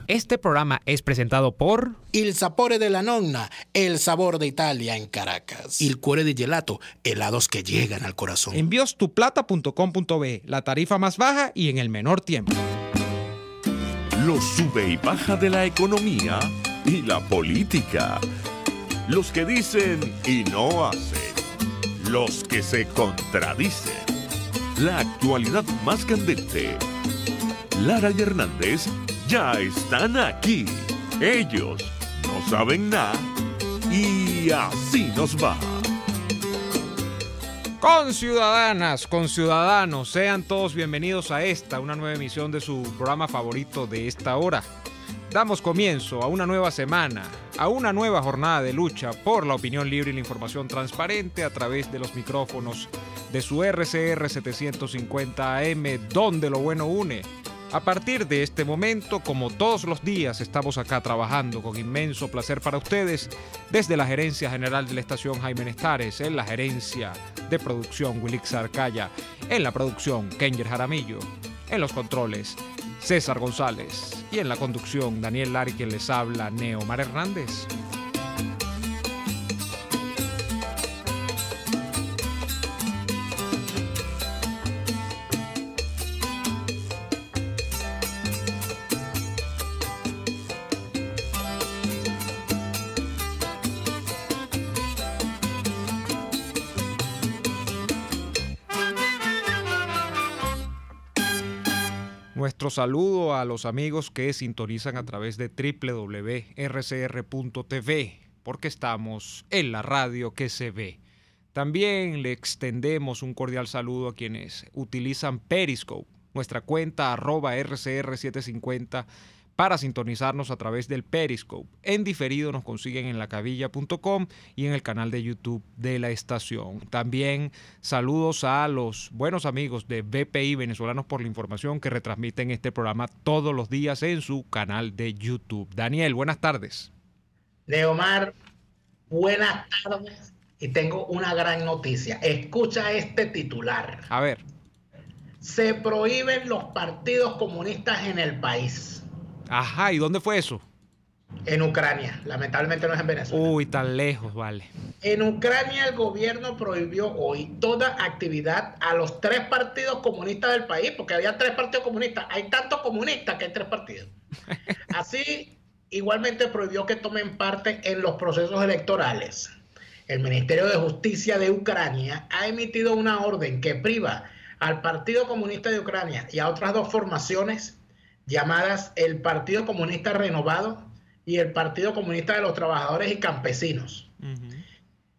Este programa es presentado por Il Sapore della Nonna, el sabor de Italia en Caracas. Il Cuore di Gelato, helados que llegan al corazón. enviostuplata.com.be, la tarifa más baja y en el menor tiempo. Los sube y baja de la economía y la política. Los que dicen y no hacen. Los que se contradicen. La actualidad más candente. Lara y Hernández ya están aquí. Ellos no saben nada y así nos va. Conciudadanas, conciudadanos, sean todos bienvenidos a una nueva emisión de su programa favorito de esta hora. Damos comienzo a una nueva semana, a una nueva jornada de lucha por la opinión libre y la información transparente a través de los micrófonos de su RCR 750 AM, donde lo bueno une. A partir de este momento, como todos los días, estamos acá trabajando con inmenso placer para ustedes desde la Gerencia General de la Estación Jaime Nestares, en la Gerencia de Producción Wilix Arcaya, en la producción Kenger Jaramillo, en los controles César González y en la conducción Daniel Lari, quien les habla, Neomar Hernández. Nuestro saludo a los amigos que sintonizan a través de www.rcr.tv, porque estamos en la radio que se ve. También le extendemos un cordial saludo a quienes utilizan Periscope, nuestra cuenta @rcr750, para sintonizarnos a través del Periscope. En diferido nos consiguen en lacavilla.com y en el canal de YouTube de la estación. También saludos a los buenos amigos de BPI, Venezolanos por la Información, que retransmiten este programa todos los días en su canal de YouTube. Daniel, buenas tardes. Neomar, buenas tardes. Y tengo una gran noticia. Escucha este titular. A ver. Se prohíben los partidos comunistas en el país. Ajá, ¿y dónde fue eso? En Ucrania, lamentablemente no es en Venezuela. Uy, tan lejos, vale. En Ucrania el gobierno prohibió hoy toda actividad a los 3 partidos comunistas del país, porque había 3 partidos comunistas. Hay tantos comunistas que hay 3 partidos. Así, igualmente prohibió que tomen parte en los procesos electorales. El Ministerio de Justicia de Ucrania ha emitido una orden que priva al Partido Comunista de Ucrania y a otras 2 formaciones llamadas el Partido Comunista Renovado y el Partido Comunista de los Trabajadores y Campesinos.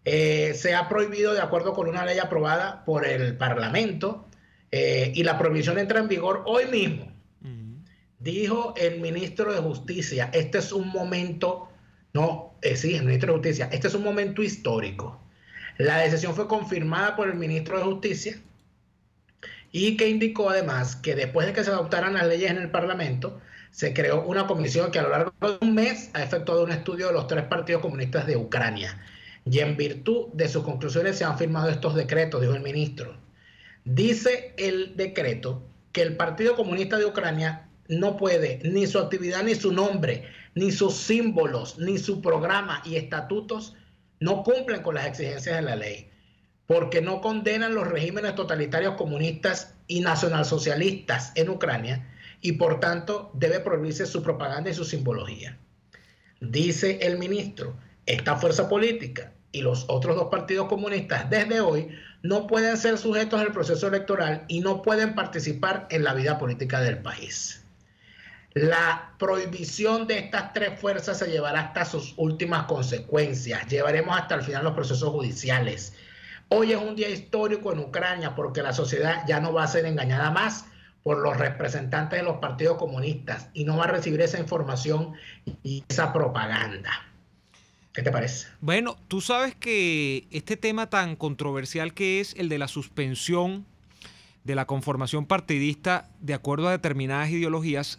Se ha prohibido de acuerdo con una ley aprobada por el Parlamento y la prohibición entra en vigor hoy mismo. Dijo el ministro de Justicia, este es un momento, el ministro de Justicia, este es un momento histórico. La decisión fue confirmada por el ministro de Justicia, y que indicó además que después de que se adoptaran las leyes en el Parlamento, se creó una comisión que a lo largo de un mes ha efectuado un estudio de los 3 partidos comunistas de Ucrania. Y en virtud de sus conclusiones se han firmado estos decretos, dijo el ministro. Dice el decreto que el Partido Comunista de Ucrania no puede, ni su actividad, ni su nombre, ni sus símbolos, ni su programa y estatutos no cumplen con las exigencias de la ley, porque no condenan los regímenes totalitarios comunistas y nacionalsocialistas en Ucrania y por tanto debe prohibirse su propaganda y su simbología. Dice el ministro, esta fuerza política y los otros 2 partidos comunistas desde hoy no pueden ser sujetos al proceso electoral y no pueden participar en la vida política del país. La prohibición de estas 3 fuerzas se llevará hasta sus últimas consecuencias. Llevaremos hasta el final los procesos judiciales. Hoy es un día histórico en Ucrania porque la sociedad ya no va a ser engañada más por los representantes de los partidos comunistas y no va a recibir esa información y esa propaganda. ¿Qué te parece? Bueno, tú sabes que este tema tan controversial que es el de la suspensión de la conformación partidista de acuerdo a determinadas ideologías,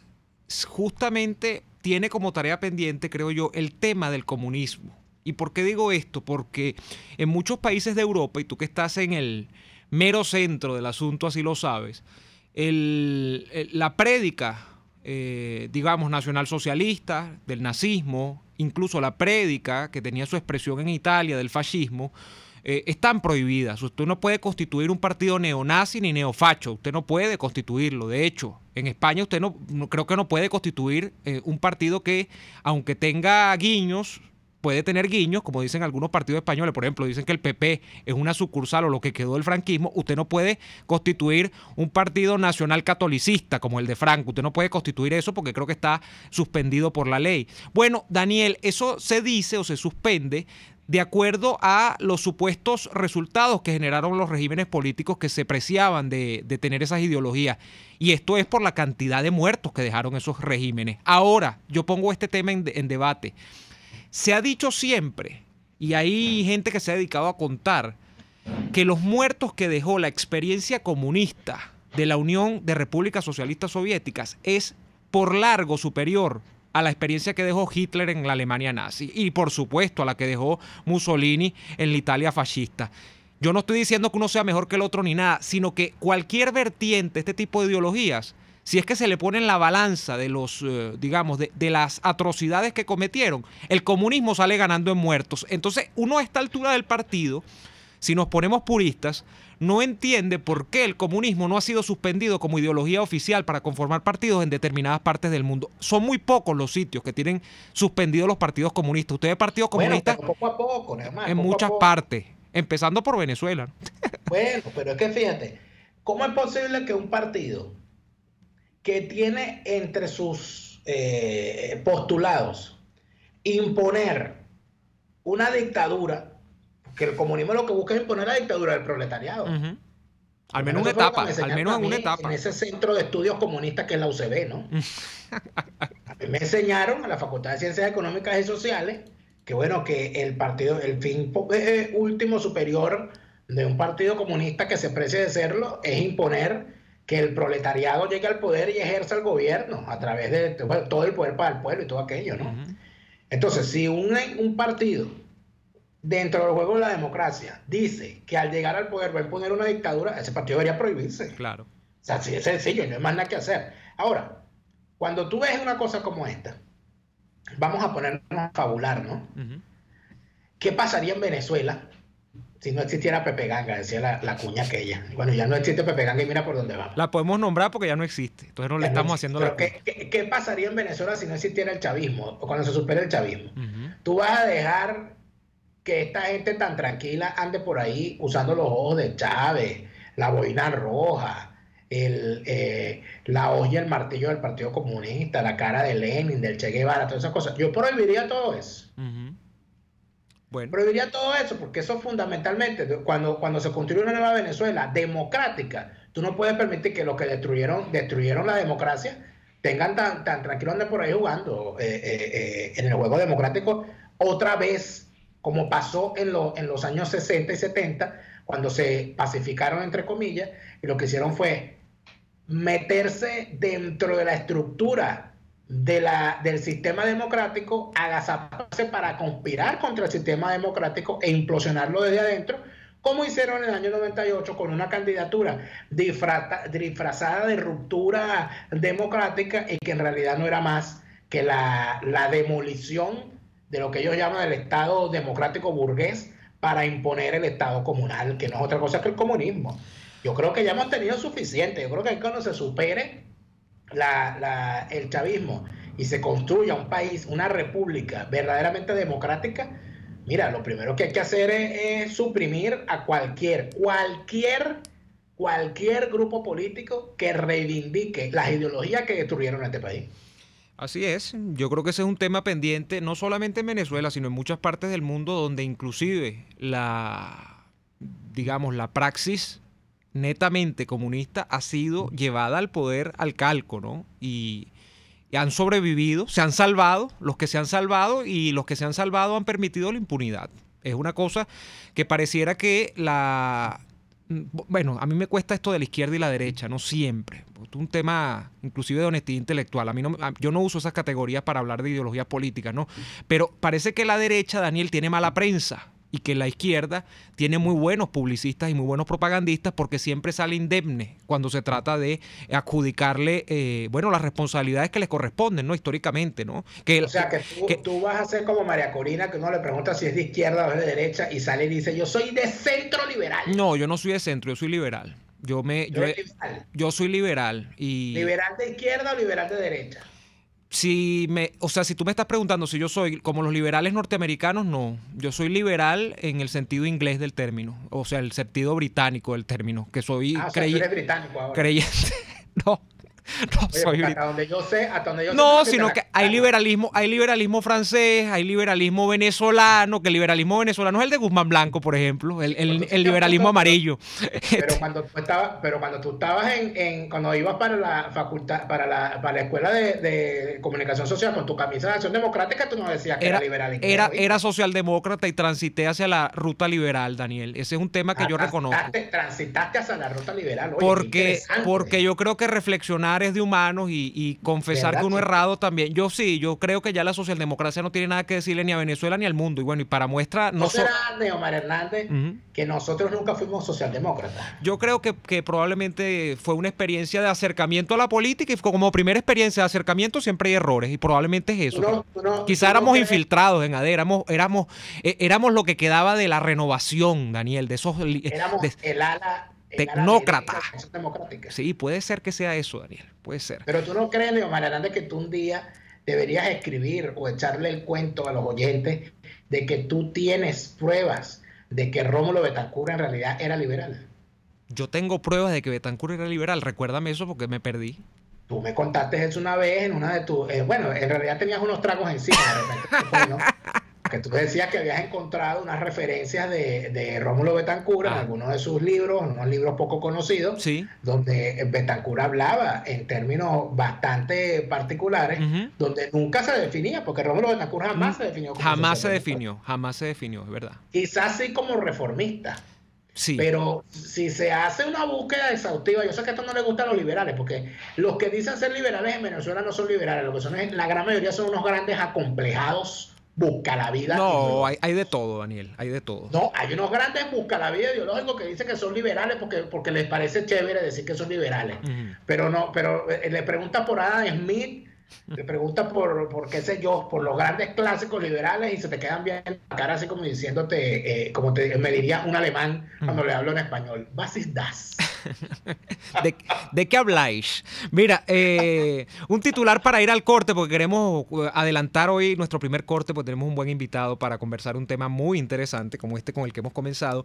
justamente tiene como tarea pendiente, creo yo, el tema del comunismo. ¿Y por qué digo esto? Porque en muchos países de Europa, y tú que estás en el mero centro del asunto, así lo sabes, la prédica digamos, nacionalsocialista, del nazismo, incluso la prédica que tenía su expresión en Italia del fascismo, están prohibidas. Usted no puede constituir un partido neonazi ni neofacho. Usted no puede constituirlo. De hecho, en España usted creo que no puede constituir un partido que, aunque tenga guiños, puede tener guiños, como dicen algunos partidos españoles. Por ejemplo, dicen que el PP es una sucursal o lo que quedó del franquismo. Usted no puede constituir un partido nacional catolicista como el de Franco. Usted no puede constituir eso porque creo que está suspendido por la ley. Bueno, Daniel, eso se dice o se suspende de acuerdo a los supuestos resultados que generaron los regímenes políticos que se preciaban de tener esas ideologías. Y esto es por la cantidad de muertos que dejaron esos regímenes. Ahora, yo pongo este tema en debate. Se ha dicho siempre, y hay gente que se ha dedicado a contar, que los muertos que dejó la experiencia comunista de la Unión de Repúblicas Socialistas Soviéticas es por largo superior a la experiencia que dejó Hitler en la Alemania nazi y, por supuesto, a la que dejó Mussolini en la Italia fascista. Yo no estoy diciendo que uno sea mejor que el otro ni nada, sino que cualquier vertiente, este tipo de ideologías, si es que se le pone en la balanza de los, digamos, de las atrocidades que cometieron, el comunismo sale ganando en muertos. Entonces, uno a esta altura del partido, si nos ponemos puristas, no entiende por qué el comunismo no ha sido suspendido como ideología oficial para conformar partidos en determinadas partes del mundo. Son muy pocos los sitios que tienen suspendidos los partidos comunistas. Usted ve partidos comunistas poco a poco, además, en muchas partes, empezando por Venezuela. Bueno, pero es que fíjate, ¿cómo es posible que un partido que tiene entre sus postulados imponer una dictadura, que el comunismo lo que busca es imponer la dictadura del proletariado? Al menos una etapa, al menos en una etapa. En ese centro de estudios comunistas que es la UCB, ¿no? A mí me enseñaron a la Facultad de Ciencias Económicas y Sociales que, bueno, que el fin último superior de un partido comunista que se precie de serlo es imponer que el proletariado llegue al poder y ejerza el gobierno a través de todo el poder para el pueblo y todo aquello, ¿no? Entonces, si un partido dentro del juego de la democracia dice que al llegar al poder va a imponer una dictadura, ese partido debería prohibirse. Claro. O sea, así es sencillo, no hay más nada que hacer. Ahora, cuando tú ves una cosa como esta, vamos a ponernos a fabular, ¿no? ¿Qué pasaría en Venezuela si no existiera Pepe Ganga? Decía la cuña aquella. Bueno, ya no existe Pepe Ganga y mira por dónde vamos. La podemos nombrar porque ya no existe. Entonces no le estamos haciendo la cuña. ¿Qué pasaría en Venezuela si no existiera el chavismo? O cuando se supere el chavismo. Tú vas a dejar que esta gente tan tranquila ande por ahí usando los ojos de Chávez, la boina roja, la hoz y el martillo del Partido Comunista, la cara de Lenin, del Che Guevara, todas esas cosas. Yo prohibiría todo eso. Bueno. Prohibiría todo eso, porque eso fundamentalmente, cuando se construye una nueva Venezuela democrática, tú no puedes permitir que los que destruyeron la democracia tengan tan tranquilos de por ahí jugando en el juego democrático otra vez, como pasó en los años 60 y 70, cuando se pacificaron, entre comillas, y lo que hicieron fue meterse dentro de la estructura del sistema democrático, agazaparse para conspirar contra el sistema democrático e implosionarlo desde adentro, como hicieron en el año 98 con una candidatura disfrazada de ruptura democrática y que en realidad no era más que la demolición de lo que ellos llaman el Estado democrático burgués para imponer el Estado comunal, que no es otra cosa que el comunismo. Yo creo que ya hemos tenido suficiente. Yo creo que cuando se supere el chavismo y se construya un país, una república verdaderamente democrática, mira, lo primero que hay que hacer es suprimir a cualquier grupo político que reivindique las ideologías que destruyeron a este país. Así es, yo creo que ese es un tema pendiente, no solamente en Venezuela, sino en muchas partes del mundo donde inclusive la praxis netamente comunista ha sido llevada al poder al calco, ¿no? Y han sobrevivido, se han salvado, los que se han salvado, y los que se han salvado han permitido la impunidad. Es una cosa que pareciera que bueno, a mí me cuesta esto de la izquierda y la derecha, no siempre. Es un tema inclusive de honestidad intelectual. Yo no uso esas categorías para hablar de ideologías políticas, ¿no? Pero parece que la derecha, Daniel, tiene mala prensa y que la izquierda tiene muy buenos publicistas y muy buenos propagandistas porque siempre sale indemne cuando se trata de adjudicarle, las responsabilidades que les corresponden, ¿no? Históricamente, ¿no? O sea, que tú vas a ser como María Corina, que uno le pregunta si es de izquierda o es de derecha y sale y dice, yo soy de centro liberal. No, yo no soy de centro, yo soy liberal. Yo soy liberal. ¿Liberal de izquierda o liberal de derecha? Si tú me estás preguntando si yo soy como los liberales norteamericanos, no. Yo soy liberal en el sentido inglés del término, o sea, el sentido británico del término, que soy tú eres británico ahora. Creyente. No. No, Oye, hasta donde yo sé, no, sino que hay liberalismo francés, hay liberalismo venezolano, que el liberalismo venezolano es el de Guzmán Blanco, por ejemplo, el liberalismo amarillo. Pero cuando tú estabas cuando ibas para la facultad, para la escuela de comunicación social con tu camisa de Acción Democrática, tú no decías que era liberal. Era socialdemócrata y transité hacia la ruta liberal, Daniel. Ese es un tema que yo reconozco. Transitaste hacia la ruta liberal. Oye, porque yo creo que reflexionar es de humanos y confesar que uno es errado también. Yo creo que ya la socialdemocracia no tiene nada que decirle ni a Venezuela ni al mundo. Y bueno, y para muestra... ¿No será, Neomar Hernández, que nosotros nunca fuimos socialdemócratas? Yo creo que probablemente fue una experiencia de acercamiento a la política y como primera experiencia de acercamiento siempre hay errores y probablemente es eso. Quizá éramos infiltrados en AD, éramos lo que quedaba de la renovación, Daniel, de esos... Éramos el ala... tecnócrata. Sí, puede ser que sea eso, Daniel, puede ser. Pero tú no crees, Neomar Hernández, que tú un día deberías escribir o echarle el cuento a los oyentes de que tú tienes pruebas de que Rómulo Betancourt en realidad era liberal. Yo tengo pruebas de que Betancourt era liberal, recuérdame eso porque me perdí. Tú me contaste eso una vez en una de tus... en realidad tenías unos tragos encima de repente, ¿no? Que tú decías que habías encontrado unas referencias de Rómulo Betancourt en algunos de sus libros, unos libros poco conocidos, sí, donde Betancourt hablaba en términos bastante particulares, donde nunca se definía, porque Rómulo Betancourt jamás se definió como jamás se definió, es verdad. Quizás sí como reformista. Sí. Pero si se hace una búsqueda exhaustiva, yo sé que esto no le gusta a los liberales, porque los que dicen ser liberales en Venezuela no son liberales, lo que son la gran mayoría son unos grandes acomplejados busca la vida. No, hay de todo, Daniel, hay de todo. No, hay unos grandes busca la vida ideológicos que dicen que son liberales porque les parece chévere decir que son liberales. Pero le pregunta por Adam Smith, le pregunta por qué sé yo, por los grandes clásicos liberales y se te quedan bien la cara así como diciéndote, me diría un alemán cuando le hablo en español, was ist das? ¿De qué habláis? Mira, un titular para ir al corte, porque queremos adelantar hoy nuestro primer corte, porque tenemos un buen invitado para conversar un tema muy interesante como este con el que hemos comenzado.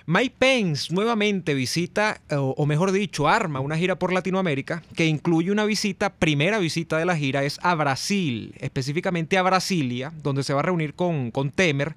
Mike Pence nuevamente visita, o mejor dicho, arma una gira por Latinoamérica que incluye una primera visita de la gira es a Brasil, específicamente a Brasilia, donde se va a reunir con Temer.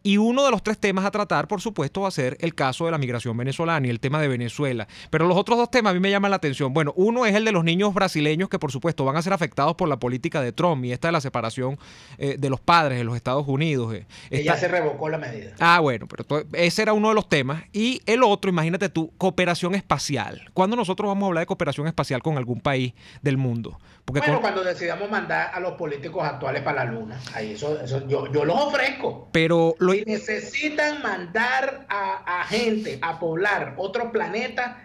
Y uno de los 3 temas a tratar, por supuesto, va a ser el caso de la migración venezolana y el tema de Venezuela. Pero los otros 2 temas a mí me llaman la atención. Bueno, uno es el de los niños brasileños que, por supuesto, van a ser afectados por la política de Trump y esta de la separación de los padres en los Estados Unidos. Ya se revocó la medida. Bueno, pero ese era uno de los temas. Y el otro, imagínate tú, cooperación espacial. ¿Cuándo nosotros vamos a hablar de cooperación espacial con algún país del mundo? Porque cuando decidamos mandar a los políticos actuales para la luna. Ahí eso yo los ofrezco. Pero si necesitan mandar a gente a poblar otro planeta,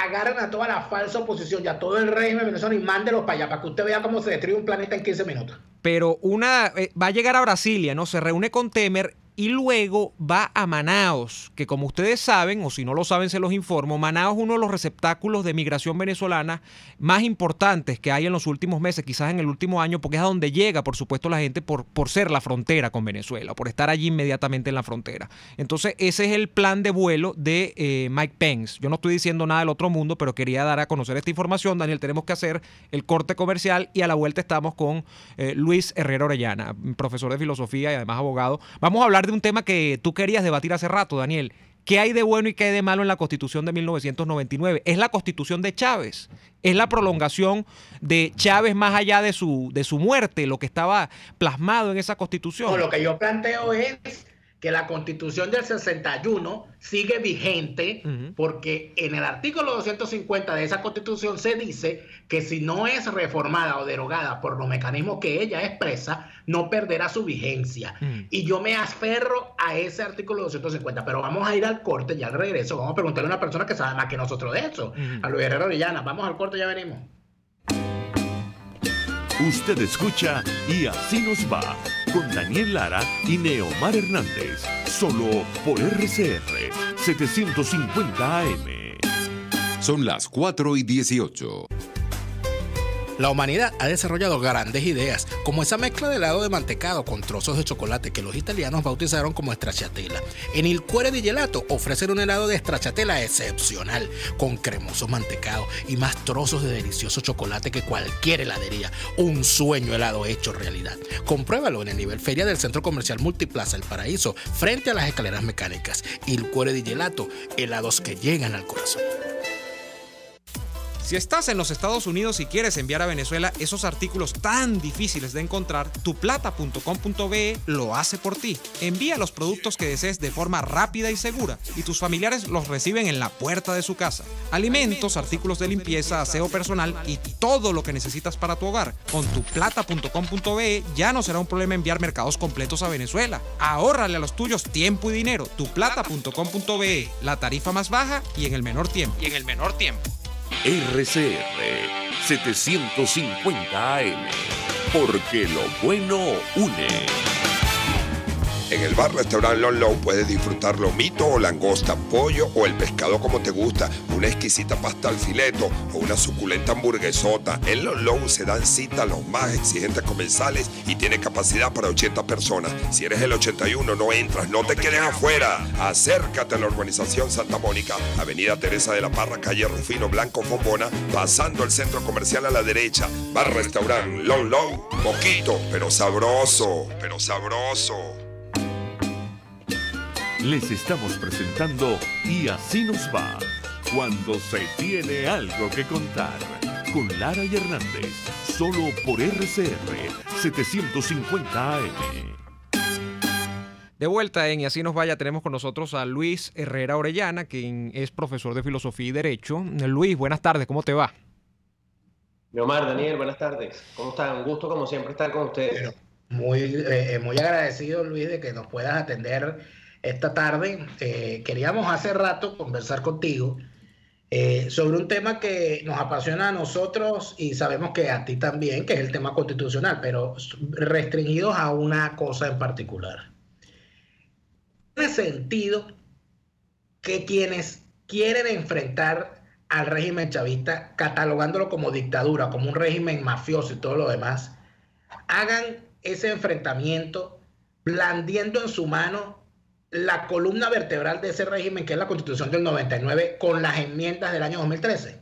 agarran a toda la falsa oposición y a todo el régimen venezolano y mándelos para allá, para que usted vea cómo se destruye un planeta en 15 minutos. Pero va a llegar a Brasilia, ¿no? Se reúne con Temer y luego va a Manaos, que como ustedes saben, o si no lo saben se los informo, Manaos es uno de los receptáculos de migración venezolana más importantes que hay en los últimos meses, quizás en el último año, porque es a donde llega, por supuesto, la gente por ser la frontera con Venezuela, por estar allí inmediatamente en la frontera. Entonces, ese es el plan de vuelo de Mike Pence. Yo no estoy diciendo nada del otro mundo, pero quería dar a conocer esta información. Daniel, tenemos que hacer el corte comercial y a la vuelta estamos con Luis Herrera Orellana, profesor de filosofía y además abogado. Vamos a hablar de un tema que tú querías debatir hace rato, Daniel. ¿Qué hay de bueno y qué hay de malo en la Constitución de 1999? ¿Es la Constitución de Chávez? ¿Es la prolongación de Chávez más allá de su muerte, lo que estaba plasmado en esa Constitución? No, lo que yo planteo es que la Constitución del 61 sigue vigente, porque en el artículo 250 de esa Constitución se dice que si no es reformada o derogada por los mecanismos que ella expresa, no perderá su vigencia. Y yo me aferro a ese artículo 250, pero vamos a ir al corte y al regreso vamos a preguntarle a una persona que sabe más que nosotros de eso, a Luis Herrera Orellana. Vamos al corte y ya venimos. Usted escucha Y Así Nos Va, con Daniel Lara y Neomar Hernández, solo por RCR 750 AM. Son las 4:18. La humanidad ha desarrollado grandes ideas, como esa mezcla de helado de mantecado con trozos de chocolate que los italianos bautizaron como stracciatella. En Il Cuore di Gelato ofrecen un helado de stracciatella excepcional, con cremoso mantecado y más trozos de delicioso chocolate que cualquier heladería. Un sueño helado hecho realidad. Compruébalo en el nivel feria del Centro Comercial Multiplaza El Paraíso, frente a las escaleras mecánicas. Il Cuore di Gelato, helados que llegan al corazón. Si estás en los Estados Unidos y quieres enviar a Venezuela esos artículos tan difíciles de encontrar, tuplata.com.be lo hace por ti. Envía los productos que desees de forma rápida y segura y tus familiares los reciben en la puerta de su casa. Alimentos, artículos de limpieza, aseo personal y todo lo que necesitas para tu hogar. Con tuplata.com.be ya no será un problema enviar mercados completos a Venezuela. Ahórrale a los tuyos tiempo y dinero. Tuplata.com.be, la tarifa más baja y en el menor tiempo. RCR 750 AM, porque lo bueno une. En el bar-restaurante Long Low puedes disfrutar lomito o langosta, pollo o el pescado como te gusta, una exquisita pasta al fileto o una suculenta hamburguesota. En Long Low se dan cita los más exigentes comensales y tiene capacidad para 80 personas. Si eres el 81 no entras, no te quedes afuera. Acércate a la urbanización Santa Mónica, Avenida Teresa de la Parra, calle Rufino Blanco Fombona, pasando el centro comercial a la derecha. Bar-restaurante Long Low, poquito, pero sabroso, Les estamos presentando Y Así Nos Va, cuando se tiene algo que contar, con Lara y Hernández, solo por RCR 750 AM. De vuelta en Y Así Nos Vaya, tenemos con nosotros a Luis Herrera Orellana, quien es profesor de Filosofía y Derecho. Luis, buenas tardes, ¿cómo te va? Neomar, Daniel, buenas tardes. ¿Cómo están? Un gusto, como siempre, estar con ustedes. Muy agradecido, Luis, de que nos puedas atender esta tarde. Queríamos hace rato conversar contigo sobre un tema que nos apasiona a nosotros y sabemos que a ti también, que es el tema constitucional, pero restringidos a una cosa en particular. Tiene sentido que quienes quieren enfrentar al régimen chavista, catalogándolo como dictadura, como un régimen mafioso y todo lo demás, hagan ese enfrentamiento blandiendo en su mano la columna vertebral de ese régimen, que es la Constitución del 99, con las enmiendas del año 2013?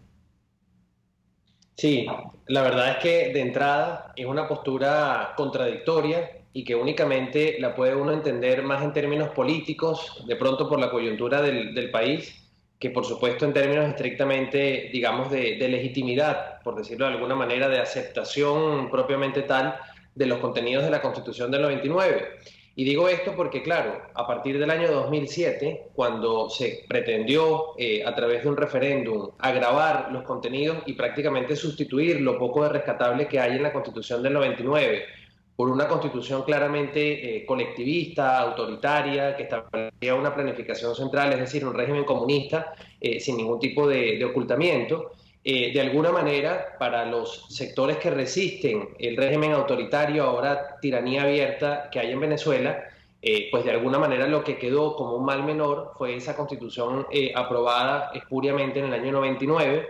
Sí, la verdad es que de entrada es una postura contradictoria y que únicamente la puede uno entender más en términos políticos, de pronto por la coyuntura del país, que por supuesto en términos estrictamente, digamos, de legitimidad, por decirlo de alguna manera, de aceptación propiamente tal de los contenidos de la Constitución del 99. Y digo esto porque, claro, a partir del año 2007, cuando se pretendió, a través de un referéndum, agravar los contenidos y prácticamente sustituir lo poco de rescatable que hay en la Constitución del 99 por una Constitución claramente colectivista, autoritaria, que establecía una planificación central, es decir, un régimen comunista sin ningún tipo de ocultamiento, de alguna manera, para los sectores que resisten el régimen autoritario, ahora tiranía abierta que hay en Venezuela, pues de alguna manera lo que quedó como un mal menor fue esa Constitución aprobada espuriamente en el año 99,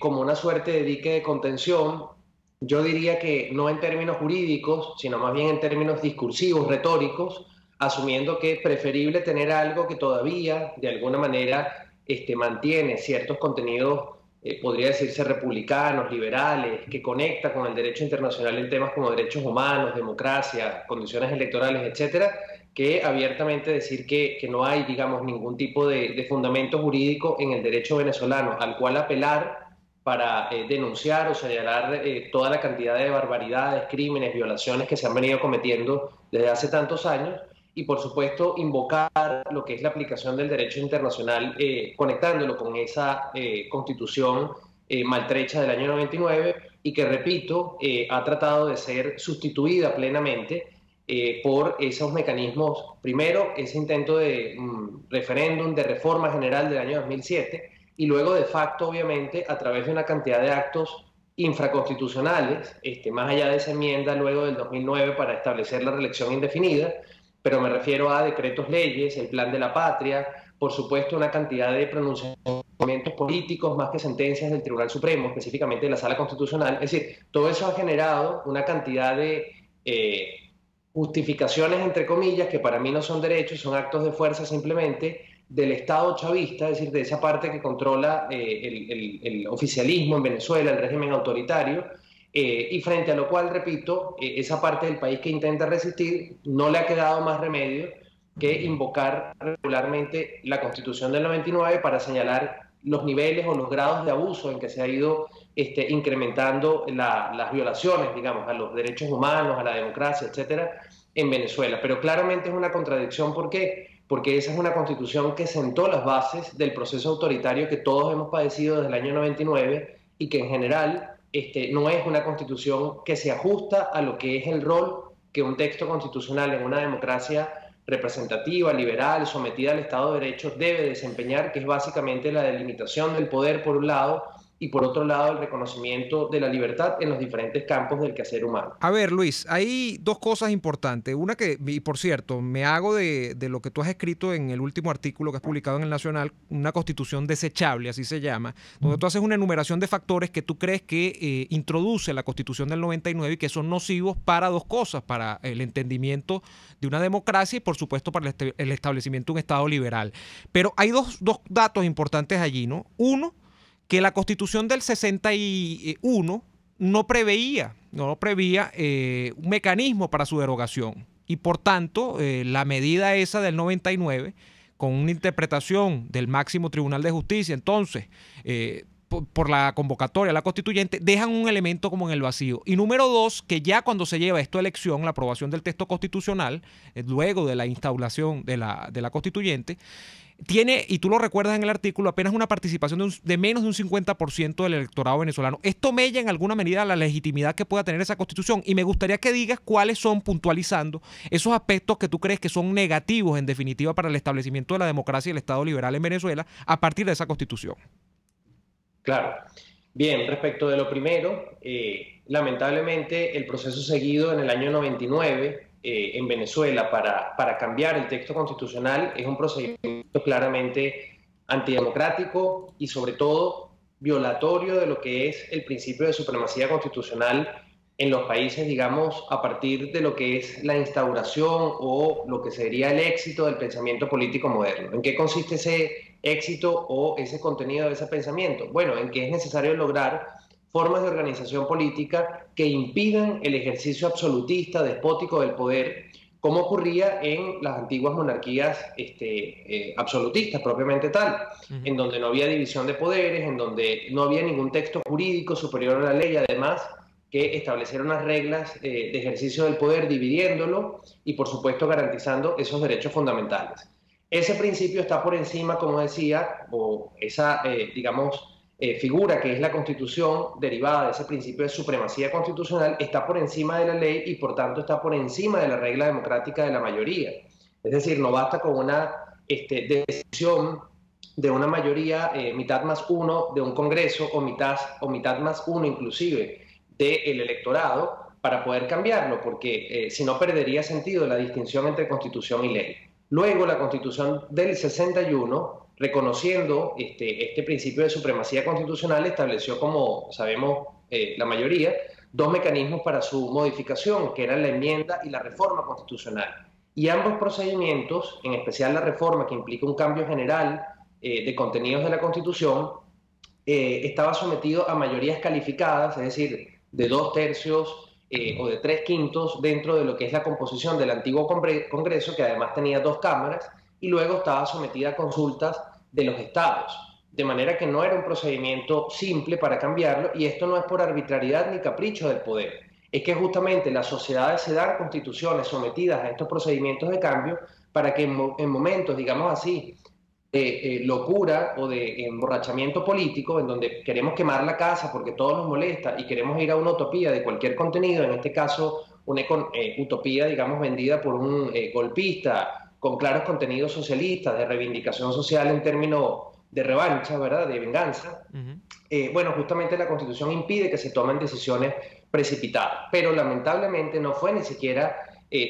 como una suerte de dique de contención. Yo diría que no en términos jurídicos, sino más bien en términos discursivos, retóricos, asumiendo que es preferible tener algo que todavía de alguna manera mantiene ciertos contenidos, podría decirse republicanos, liberales, que conecta con el derecho internacional en temas como derechos humanos, democracia, condiciones electorales, etcétera, que abiertamente decir que no hay, digamos, ningún tipo de fundamento jurídico en el derecho venezolano al cual apelar para denunciar o señalar toda la cantidad de barbaridades, crímenes, violaciones que se han venido cometiendo desde hace tantos años, y por supuesto invocar lo que es la aplicación del derecho internacional, conectándolo con esa constitución maltrecha del año 99 y que, repito, ha tratado de ser sustituida plenamente por esos mecanismos. Primero, ese intento de referéndum, de reforma general del año 2007, y luego de facto, obviamente, a través de una cantidad de actos infraconstitucionales, más allá de esa enmienda luego del 2009 para establecer la reelección indefinida, pero me refiero a decretos leyes, el Plan de la Patria, por supuesto una cantidad de pronunciamientos políticos más que sentencias del Tribunal Supremo, específicamente de la Sala Constitucional. Es decir, todo eso ha generado una cantidad de justificaciones, entre comillas, que para mí no son derechos, son actos de fuerza simplemente del Estado chavista, es decir, de esa parte que controla el oficialismo en Venezuela, el régimen autoritario, y frente a lo cual, repito, esa parte del país que intenta resistir no le ha quedado más remedio que invocar regularmente la Constitución del 99 para señalar los niveles o los grados de abuso en que se ha ido incrementando las violaciones, digamos, a los derechos humanos, a la democracia, etcétera, en Venezuela. Pero claramente es una contradicción. ¿Por qué? Porque esa es una constitución que sentó las bases del proceso autoritario que todos hemos padecido desde el año 99 y que en general no es una constitución que se ajusta a lo que es el rol que un texto constitucional en una democracia representativa, liberal, sometida al Estado de Derecho debe desempeñar, que es básicamente la delimitación del poder por un lado y por otro lado el reconocimiento de la libertad en los diferentes campos del quehacer humano. A ver, Luis, hay dos cosas importantes. Una que, y por cierto, me hago de lo que tú has escrito en el último artículo que has publicado en El Nacional, una constitución desechable, así se llama, donde tú haces una enumeración de factores que tú crees que introduce la Constitución del 99 y que son nocivos para dos cosas: para el entendimiento de una democracia y, por supuesto, para el establecimiento de un Estado liberal. Pero hay dos datos importantes allí, ¿no? Uno, que la Constitución del 61 no preveía un mecanismo para su derogación. Y por tanto, la medida esa del 99, con una interpretación del máximo Tribunal de Justicia, entonces, por la convocatoria a la constituyente, dejan un elemento como en el vacío. Y número dos, que ya cuando se lleva esto a elección, la aprobación del texto constitucional, luego de la instauración de la constituyente, tiene, y tú lo recuerdas en el artículo, apenas una participación de menos de un 50% del electorado venezolano. Esto mella en alguna medida la legitimidad que pueda tener esa constitución, y me gustaría que digas cuáles son, puntualizando, esos aspectos que tú crees que son negativos en definitiva para el establecimiento de la democracia y el Estado liberal en Venezuela a partir de esa constitución. Claro. Bien, respecto de lo primero, lamentablemente el proceso seguido en el año 99 en Venezuela para cambiar el texto constitucional es un procedimiento claramente antidemocrático y sobre todo violatorio de lo que es el principio de supremacía constitucional en los países, digamos, a partir de lo que es la instauración o lo que sería el éxito del pensamiento político moderno. ¿En qué consiste ese éxito o ese contenido de ese pensamiento? Bueno, en que es necesario lograr formas de organización política que impidan el ejercicio absolutista, despótico del poder, como ocurría en las antiguas monarquías absolutistas propiamente tal, en donde no había división de poderes, en donde no había ningún texto jurídico superior a la ley, además que estableciera unas reglas de ejercicio del poder dividiéndolo y por supuesto garantizando esos derechos fundamentales. Ese principio está por encima, como decía, o esa, figura que es la Constitución derivada de ese principio de supremacía constitucional está por encima de la ley y por tanto está por encima de la regla democrática de la mayoría. Es decir, no basta con una decisión de una mayoría mitad más uno de un Congreso o mitad más uno inclusive del electorado para poder cambiarlo, porque si no perdería sentido la distinción entre Constitución y ley. Luego la Constitución del 61, reconociendo este principio de supremacía constitucional, estableció, como sabemos la mayoría, dos mecanismos para su modificación, que eran la enmienda y la reforma constitucional. Y ambos procedimientos, en especial la reforma, que implica un cambio general de contenidos de la Constitución, estaba sometido a mayorías calificadas, es decir, de 2/3 o de 3/5 dentro de lo que es la composición del antiguo Congreso, que además tenía 2 cámaras, y luego estaba sometida a consultas de los estados. De manera que no era un procedimiento simple para cambiarlo, y esto no es por arbitrariedad ni capricho del poder. es que justamente las sociedades se dan constituciones sometidas a estos procedimientos de cambio para que en momentos, digamos así, de locura o de emborrachamiento político, en donde queremos quemar la casa porque todo nos molesta y queremos ir a una utopía de cualquier contenido, en este caso una utopía, digamos, vendida por un golpista con claros contenidos socialistas, de reivindicación social en términos de revancha, ¿verdad?, de venganza. Bueno, justamente la Constitución impide que se tomen decisiones precipitadas, pero lamentablemente no fue ni siquiera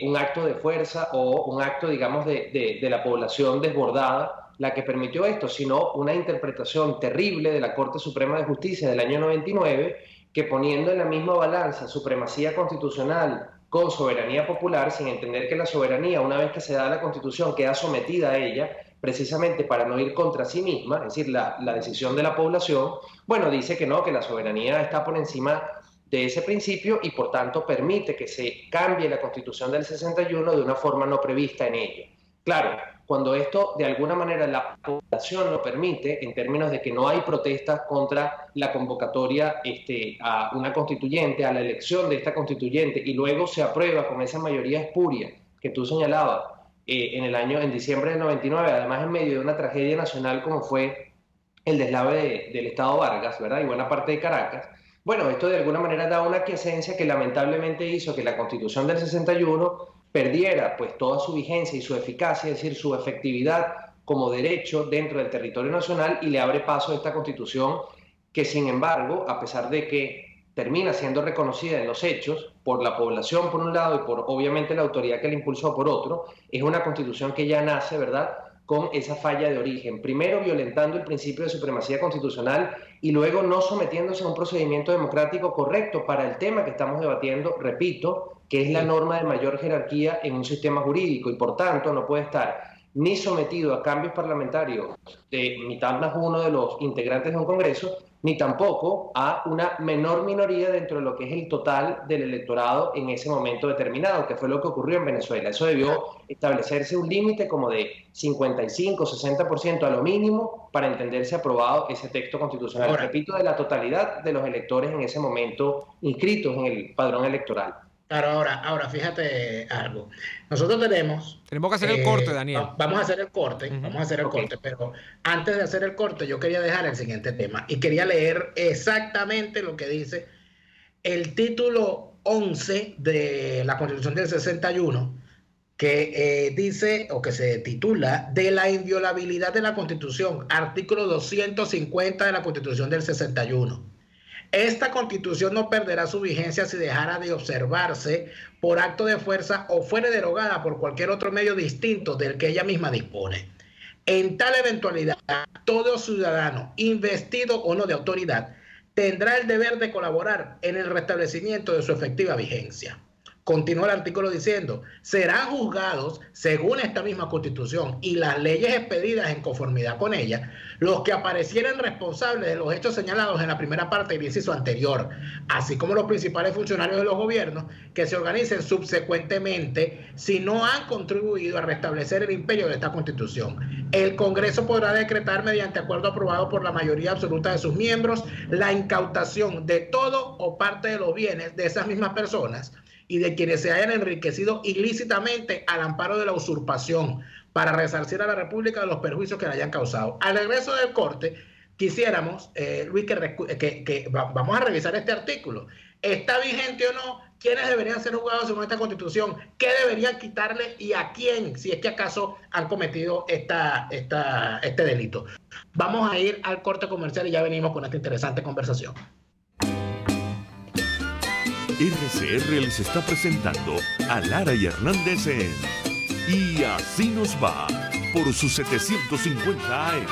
un acto de fuerza o un acto, digamos, de la población desbordada la que permitió esto, sino una interpretación terrible de la Corte Suprema de Justicia del año 99, que poniendo en la misma balanza supremacía constitucional con soberanía popular, sin entender que la soberanía, una vez que se da la Constitución, queda sometida a ella, precisamente para no ir contra sí misma, es decir, la decisión de la población, bueno, dice que no, que la soberanía está por encima de ese principio y por tanto permite que se cambie la Constitución del 61 de una forma no prevista en ella. Claro, cuando esto de alguna manera la población lo permite, en términos de que no hay protestas contra la convocatoria a una constituyente, a la elección de esta constituyente, y luego se aprueba con esa mayoría espuria que tú señalabas en diciembre del 99, además en medio de una tragedia nacional como fue el deslave del Estado Vargas, ¿verdad?, y buena parte de Caracas. Bueno, esto de alguna manera da una aquiescencia que lamentablemente hizo que la Constitución del 61 perdiera pues toda su vigencia y su eficacia, es decir, su efectividad como derecho dentro del territorio nacional, y le abre paso a esta Constitución que, sin embargo, a pesar de que termina siendo reconocida en los hechos por la población por un lado y por obviamente la autoridad que la impulsó por otro, es una Constitución que ya nace, ¿verdad?, con esa falla de origen, primero violentando el principio de supremacía constitucional y luego no sometiéndose a un procedimiento democrático correcto para el tema que estamos debatiendo, repito, que es la norma de mayor jerarquía en un sistema jurídico, y por tanto no puede estar ni sometido a cambios parlamentarios de mitad más uno de los integrantes de un Congreso, ni tampoco a una menor minoría dentro de lo que es el total del electorado en ese momento determinado, que fue lo que ocurrió en Venezuela. Eso debió establecerse un límite como de 55-60% a lo mínimo para entenderse aprobado ese texto constitucional. Ahora, repito, de la totalidad de los electores en ese momento inscritos en el padrón electoral. Claro, ahora fíjate algo. Nosotros tenemos que hacer el corte, Daniel. Vamos a hacer el corte, vamos a hacer el corte, pero antes de hacer el corte yo quería dejar el siguiente tema y quería leer exactamente lo que dice el título 11 de la Constitución del 61, que dice, o que se titula, de la inviolabilidad de la Constitución, artículo 250 de la Constitución del 61. Esta Constitución no perderá su vigencia si dejara de observarse por acto de fuerza o fuere derogada por cualquier otro medio distinto del que ella misma dispone. En tal eventualidad, todo ciudadano, investido o no de autoridad, tendrá el deber de colaborar en el restablecimiento de su efectiva vigencia. Continúa el artículo diciendo, serán juzgados, según esta misma Constitución y las leyes expedidas en conformidad con ella, los que aparecieren responsables de los hechos señalados en la primera parte del inciso anterior, así como los principales funcionarios de los gobiernos que se organicen subsecuentemente si no han contribuido a restablecer el imperio de esta Constitución. El Congreso podrá decretar, mediante acuerdo aprobado por la mayoría absoluta de sus miembros, la incautación de todo o parte de los bienes de esas mismas personas y de quienes se hayan enriquecido ilícitamente al amparo de la usurpación para resarcir a la República de los perjuicios que le hayan causado. Al regreso del corte, quisiéramos, Luis, que vamos a revisar este artículo. ¿Está vigente o no? ¿Quiénes deberían ser juzgados según esta Constitución? ¿Qué deberían quitarle y a quién, si es que acaso han cometido este delito? Vamos a ir al corte comercial y ya venimos con esta interesante conversación. RCR les está presentando a Lara y Hernández en Y Así Nos Va por sus 750 AM.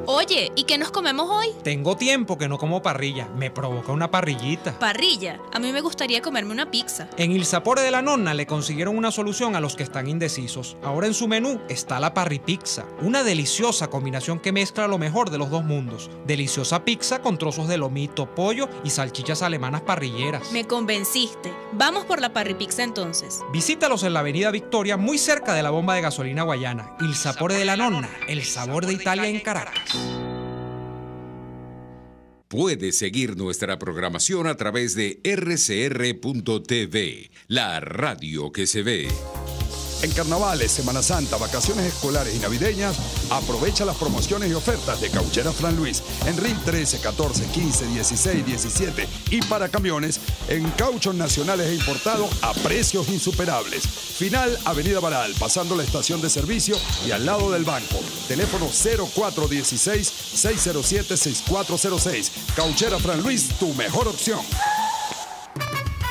Oye, ¿y qué nos comemos hoy? Tengo tiempo que no como parrilla. Me provoca una parrillita. ¿Parrilla? A mí me gustaría comerme una pizza. En Il Sapore de la Nonna le consiguieron una solución a los que están indecisos. Ahora en su menú está la parripizza, una deliciosa combinación que mezcla lo mejor de los dos mundos. Deliciosa pizza con trozos de lomito, pollo y salchichas alemanas parrilleras. Me convenciste. Vamos por la parripizza entonces. Visítalos en la Avenida Victoria, muy cerca de la bomba de gasolina Guayana. Il Sapore de la Nonna, el sabor de Italia en Caracas. Puedes seguir nuestra programación a través de rcr.tv, la radio que se ve. En carnavales, Semana Santa, vacaciones escolares y navideñas, aprovecha las promociones y ofertas de Cauchera Fran Luis en RIL 13, 14, 15, 16, 17 y para camiones en cauchos nacionales e importados a precios insuperables. Final Avenida Baral, pasando la estación de servicio y al lado del banco. Teléfono 0416-607-6406. Cauchera Fran Luis, tu mejor opción.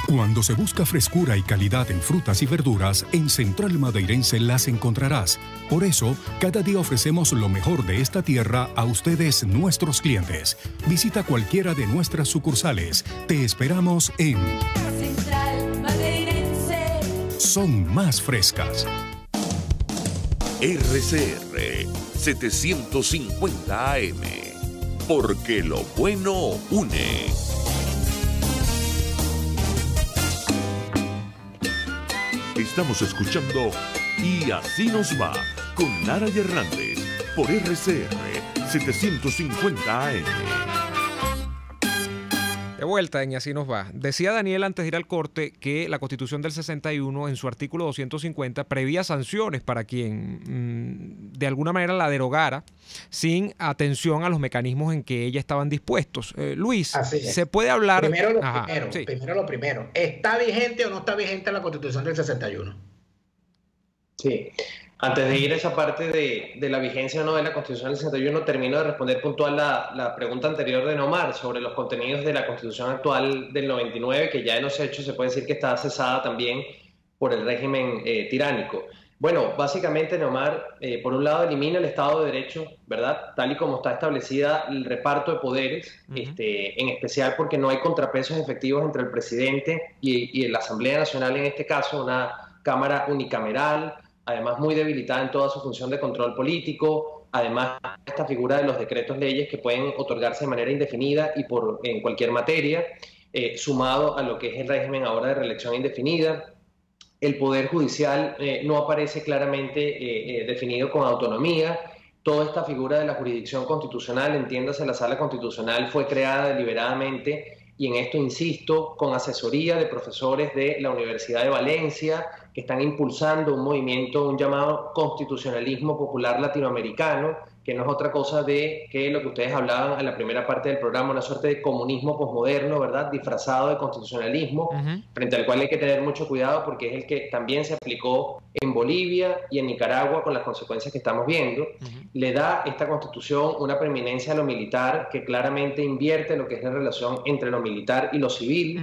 Cuando se busca frescura y calidad en frutas y verduras, en Central Madeirense las encontrarás. Por eso, cada día ofrecemos lo mejor de esta tierra a ustedes, nuestros clientes. Visita cualquiera de nuestras sucursales. Te esperamos en Central Madeirense. Son más frescas. RCR 750 AM. Porque lo bueno une. Estamos escuchando Y Así Nos Va con Nara y Hernández por RCR 750 AM. De vuelta en Y Así Nos Va. Decía Daniel antes de ir al corte que la Constitución del 61 en su artículo 250 prevía sanciones para quien de alguna manera la derogara sin atención a los mecanismos en que ella estaban dispuestos. Luis, ¿se puede hablar? Primero lo primero. ¿Está vigente o no está vigente la Constitución del 61? Sí. Antes de ir a esa parte de la vigencia o no de la Constitución del 61, termino de responder puntual la pregunta anterior de Neomar sobre los contenidos de la Constitución actual del 99, que ya en los hechos se puede decir que está cesada también por el régimen tiránico. Bueno, básicamente Neomar, por un lado, elimina el Estado de Derecho, ¿verdad? Tal y como está establecida el reparto de poderes, en especial porque no hay contrapesos efectivos entre el presidente y la Asamblea Nacional, en este caso, una Cámara unicameral, además muy debilitada en toda su función de control político, además esta figura de los decretos leyes que pueden otorgarse de manera indefinida y en cualquier materia, sumado a lo que es el régimen ahora de reelección indefinida. El Poder Judicial no aparece claramente definido con autonomía. Toda esta figura de la jurisdicción constitucional, entiéndase la Sala Constitucional, fue creada deliberadamente, y en esto insisto, con asesoría de profesores de la Universidad de Valencia, que están impulsando un movimiento, un llamado constitucionalismo popular latinoamericano, que no es otra cosa de que lo que ustedes hablaban en la primera parte del programa, una suerte de comunismo posmoderno, ¿verdad?, disfrazado de constitucionalismo, frente al cual hay que tener mucho cuidado porque es el que también se aplicó en Bolivia y en Nicaragua con las consecuencias que estamos viendo. Le da esta constitución una preeminencia a lo militar que claramente invierte lo que es la relación entre lo militar y lo civil,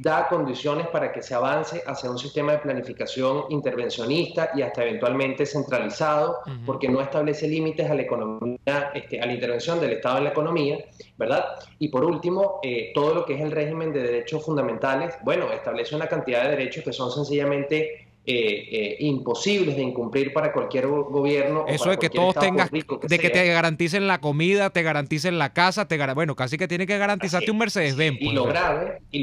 da condiciones para que se avance hacia un sistema de planificación intervencionista y hasta eventualmente centralizado, porque no establece límites a la economía, a la intervención del Estado en la economía, ¿verdad? Y por último, todo lo que es el régimen de derechos fundamentales, bueno, establece una cantidad de derechos que son sencillamente imposibles de incumplir para cualquier gobierno. Eso de que todos tengas, de que te garanticen la comida, te garanticen la casa, bueno, casi que tiene que garantizarte un Mercedes-Benz. Y lo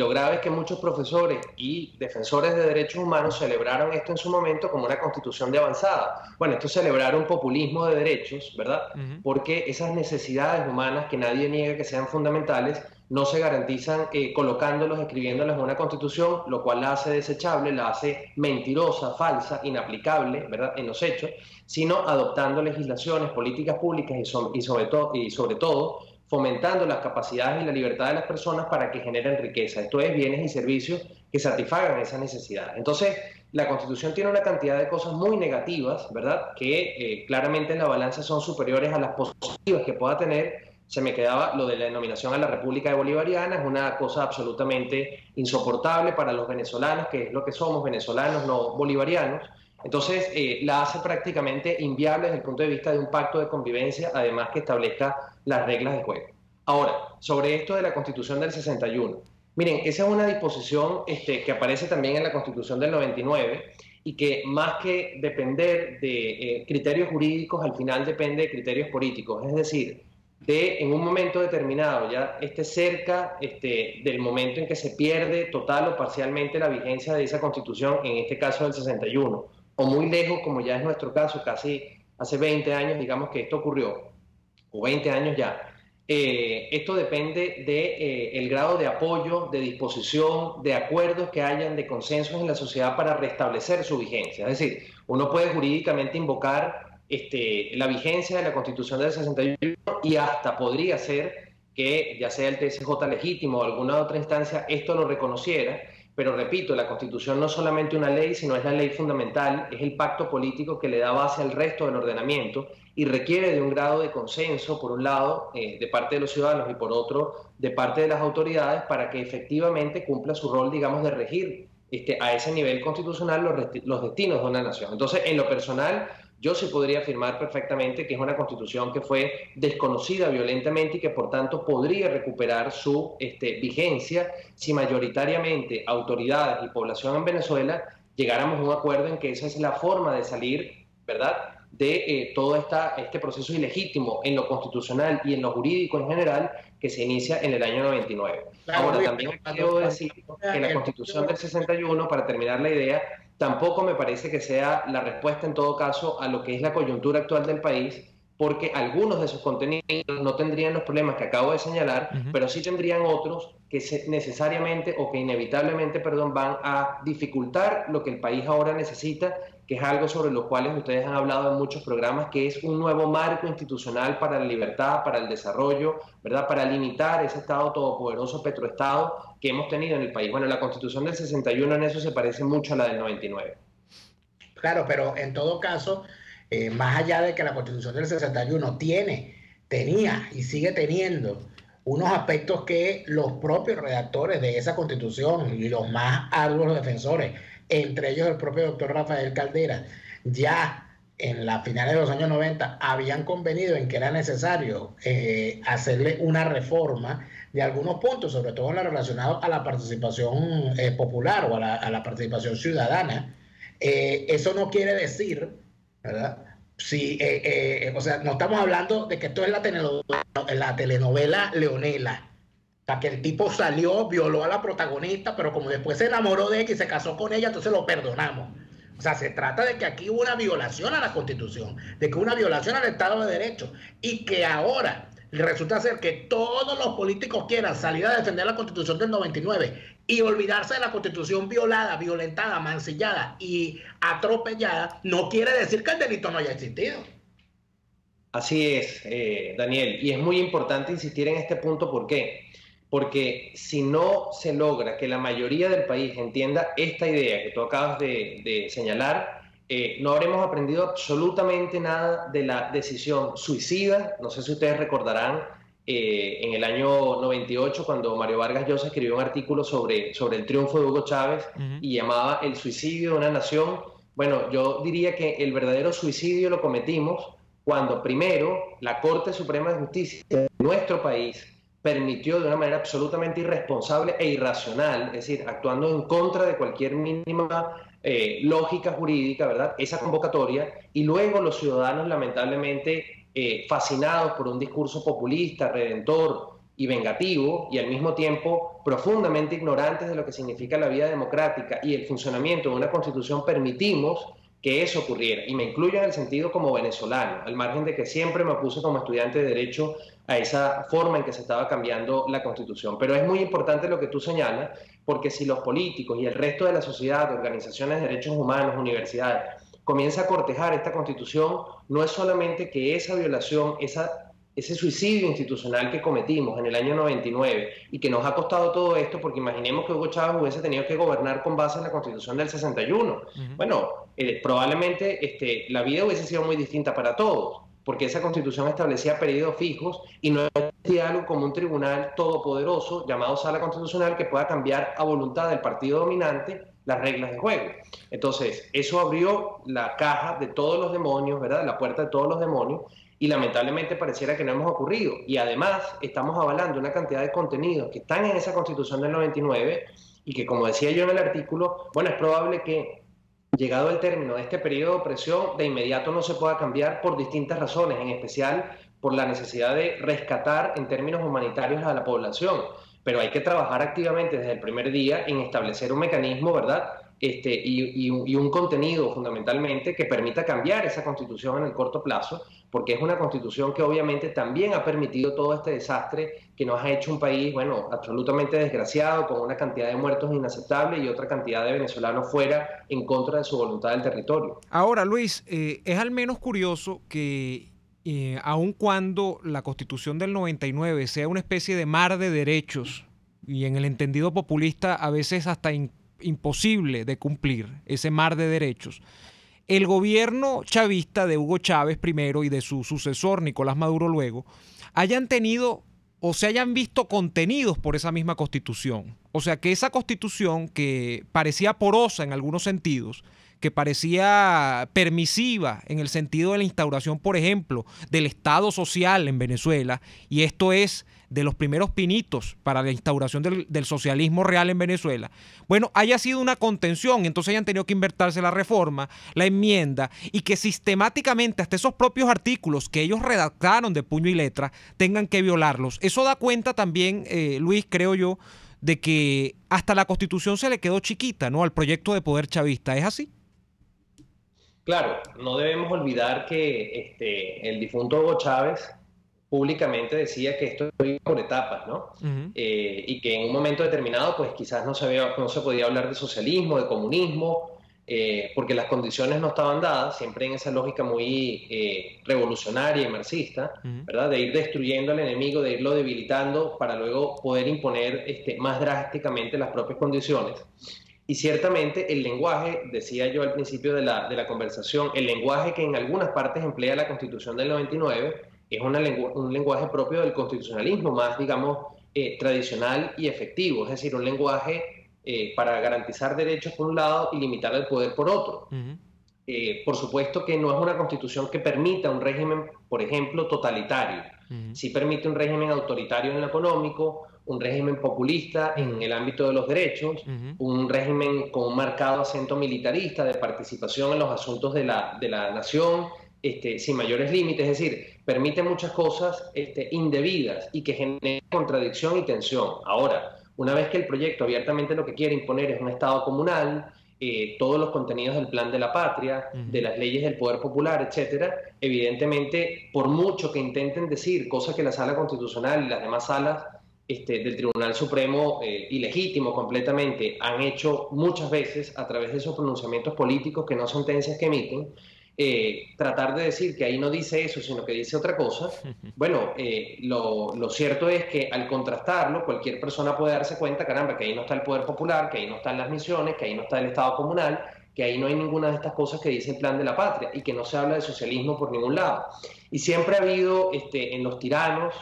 grave es que muchos profesores y defensores de derechos humanos celebraron esto en su momento como una constitución de avanzada. Bueno, esto es celebrar un populismo de derechos, ¿verdad? Porque esas necesidades humanas que nadie niega que sean fundamentales no se garantizan colocándolos, escribiéndolos en una constitución, lo cual la hace desechable, la hace mentirosa, falsa, inaplicable, ¿verdad?, en los hechos, sino adoptando legislaciones, políticas públicas y sobre todo fomentando las capacidades y la libertad de las personas para que generen riqueza, esto es, bienes y servicios que satisfagan esas necesidades. Entonces, la Constitución tiene una cantidad de cosas muy negativas, ¿verdad?, que claramente en la balanza son superiores a las positivas que pueda tener. Se me quedaba lo de la denominación a la República de Bolivariana, es una cosa absolutamente insoportable para los venezolanos, que es lo que somos, venezolanos, no bolivarianos. Entonces, la hace prácticamente inviable desde el punto de vista de un pacto de convivencia, además que establezca las reglas de juego. Ahora, sobre esto de la Constitución del 61. Miren, esa es una disposición que aparece también en la Constitución del 99 y que más que depender de criterios jurídicos, al final depende de criterios políticos. Es decir, en un momento determinado, ya cerca del momento en que se pierde total o parcialmente la vigencia de esa Constitución, en este caso del 61, o muy lejos, como ya es nuestro caso, casi hace 20 años, digamos que esto ocurrió, o 20 años ya, esto depende de el grado de apoyo, de disposición, de acuerdos que hayan, de consensos en la sociedad para restablecer su vigencia. Es decir, uno puede jurídicamente invocar la vigencia de la Constitución del 61 y hasta podría ser que ya sea el TSJ legítimo o alguna otra instancia esto lo reconociera, pero repito, la Constitución no es solamente una ley, sino es la ley fundamental, es el pacto político que le da base al resto del ordenamiento y requiere de un grado de consenso, por un lado, de parte de los ciudadanos y por otro, de parte de las autoridades, para que efectivamente cumpla su rol, digamos, de regir a ese nivel constitucional los destinos de una nación. Entonces, en lo personal, yo sí podría afirmar perfectamente que es una Constitución que fue desconocida violentamente y que por tanto podría recuperar su vigencia si mayoritariamente autoridades y población en Venezuela llegáramos a un acuerdo en que esa es la forma de salir, ¿verdad?, de todo este proceso ilegítimo en lo constitucional y en lo jurídico en general que se inicia en el año 99. Claro, ahora, también quiero decir que la Constitución del 61, para terminar la idea, tampoco me parece que sea la respuesta en todo caso a lo que es la coyuntura actual del país, porque algunos de sus contenidos no tendrían los problemas que acabo de señalar, pero sí tendrían otros que necesariamente o que inevitablemente, van a dificultar lo que el país ahora necesita, que es algo sobre lo cual ustedes han hablado en muchos programas, que es un nuevo marco institucional para la libertad, para el desarrollo, ¿verdad?, para limitar ese Estado todopoderoso petroestado que hemos tenido en el país. Bueno, la Constitución del 61 en eso se parece mucho a la del 99. Claro, pero en todo caso, más allá de que la Constitución del 61 tenía y sigue teniendo unos aspectos que los propios redactores de esa Constitución y los más arduos defensores, entre ellos el propio doctor Rafael Caldera, ya en las finales de los años 90 habían convenido en que era necesario hacerle una reforma de algunos puntos, sobre todo en lo relacionado a la participación popular o a la participación ciudadana. Eso no quiere decir, ¿verdad? Sí, o sea, no estamos hablando de que esto es la telenovela Leonela. O sea, que el tipo salió, violó a la protagonista, pero como después se enamoró de ella y se casó con ella, entonces lo perdonamos. O sea, se trata de que aquí hubo una violación a la Constitución, de que hubo una violación al Estado de Derecho y que ahora resulta ser que todos los políticos quieran salir a defender la Constitución del 99 y olvidarse de la Constitución violada, violentada, mancillada y atropellada, no quiere decir que el delito no haya existido. Así es, Daniel, y es muy importante insistir en este punto. ¿Por qué? Porque si no se logra que la mayoría del país entienda esta idea que tú acabas de señalar, no habremos aprendido absolutamente nada de la decisión suicida. No sé si ustedes recordarán en el año 98 cuando Mario Vargas Llosa escribió un artículo sobre el triunfo de Hugo Chávez y llamaba el suicidio de una nación. Bueno, yo diría que el verdadero suicidio lo cometimos cuando primero la Corte Suprema de Justicia de nuestro país permitió de una manera absolutamente irresponsable e irracional, es decir, actuando en contra de cualquier mínima lógica jurídica, ¿verdad?, esa convocatoria, y luego los ciudadanos lamentablemente fascinados por un discurso populista, redentor y vengativo, y al mismo tiempo profundamente ignorantes de lo que significa la vida democrática y el funcionamiento de una constitución, permitimos que eso ocurriera, y me incluyo en el sentido como venezolano, al margen de que siempre me opuse como estudiante de Derecho a esa forma en que se estaba cambiando la Constitución. Pero es muy importante lo que tú señalas, porque si los políticos y el resto de la sociedad, organizaciones de derechos humanos, universidades, comienza a cortejar esta Constitución, no es solamente que esa violación, ese suicidio institucional que cometimos en el año 99 y que nos ha costado todo esto, porque imaginemos que Hugo Chávez hubiese tenido que gobernar con base en la Constitución del 61. Bueno, probablemente la vida hubiese sido muy distinta para todos, porque esa Constitución establecía periodos fijos y no existía algo como un tribunal todopoderoso llamado Sala Constitucional que pueda cambiar a voluntad del partido dominante las reglas de juego. Entonces, eso abrió la caja de todos los demonios, ¿verdad?, la puerta de todos los demonios, y lamentablemente pareciera que no hemos ocurrido. Y además estamos avalando una cantidad de contenidos que están en esa Constitución del 99 y que, como decía yo en el artículo, bueno, es probable que llegado el término de este periodo de opresión, de inmediato no se pueda cambiar por distintas razones, en especial por la necesidad de rescatar en términos humanitarios a la población. Pero hay que trabajar activamente desde el primer día en establecer un mecanismo, ¿verdad?, y un contenido fundamentalmente que permita cambiar esa constitución en el corto plazo, porque es una constitución que obviamente también ha permitido todo este desastre que nos ha hecho un país, bueno, absolutamente desgraciado, con una cantidad de muertos inaceptable y otra cantidad de venezolanos fuera en contra de su voluntad del territorio. Ahora, Luis, es al menos curioso que aun cuando la Constitución del 99 sea una especie de mar de derechos, y en el entendido populista a veces hasta imposible de cumplir ese mar de derechos, el gobierno chavista de Hugo Chávez primero y de su sucesor Nicolás Maduro luego hayan tenido o se hayan visto contenidos por esa misma Constitución. O sea, que esa Constitución que parecía porosa en algunos sentidos, que parecía permisiva en el sentido de la instauración, por ejemplo, del Estado social en Venezuela, y esto es de los primeros pinitos para la instauración del socialismo real en Venezuela, bueno, haya sido una contención, entonces hayan tenido que invertirse la reforma, la enmienda, y que sistemáticamente hasta esos propios artículos que ellos redactaron de puño y letra tengan que violarlos. Eso da cuenta también, Luis, creo yo, de que hasta la Constitución se le quedó chiquita, ¿no?, al proyecto de poder chavista. ¿Es así? Claro, no debemos olvidar que el difunto Hugo Chávez públicamente decía que esto iba por etapas, ¿no? Y que en un momento determinado, pues quizás no se podía hablar de socialismo, de comunismo, porque las condiciones no estaban dadas, siempre en esa lógica muy revolucionaria y marxista, ¿verdad? De ir destruyendo al enemigo, de irlo debilitando para luego poder imponer más drásticamente las propias condiciones. Y ciertamente el lenguaje, decía yo al principio de la conversación, el lenguaje que en algunas partes emplea la Constitución del 99 es un lenguaje propio del constitucionalismo, más, digamos, tradicional y efectivo, es decir, un lenguaje para garantizar derechos por un lado y limitar el poder por otro. Por supuesto que no es una Constitución que permita un régimen, por ejemplo, totalitario. Sí permite un régimen autoritario en lo económico, un régimen populista en el ámbito de los derechos, un régimen con un marcado acento militarista de participación en los asuntos de la nación, sin mayores límites, es decir, permite muchas cosas indebidas y que generan contradicción y tensión. Ahora, una vez que el proyecto abiertamente lo que quiere imponer es un Estado comunal, todos los contenidos del Plan de la Patria, de las leyes del poder popular, etcétera, evidentemente, por mucho que intenten decir cosas que la Sala Constitucional y las demás salas del Tribunal Supremo, ilegítimo completamente, han hecho muchas veces a través de esos pronunciamientos políticos que no sentencias que emiten, tratar de decir que ahí no dice eso, sino que dice otra cosa. Bueno, lo cierto es que al contrastarlo, cualquier persona puede darse cuenta, caramba, que ahí no está el poder popular, que ahí no están las misiones, que ahí no está el Estado comunal, que ahí no hay ninguna de estas cosas que dice el Plan de la Patria y que no se habla de socialismo por ningún lado. Y siempre ha habido en los tiranos,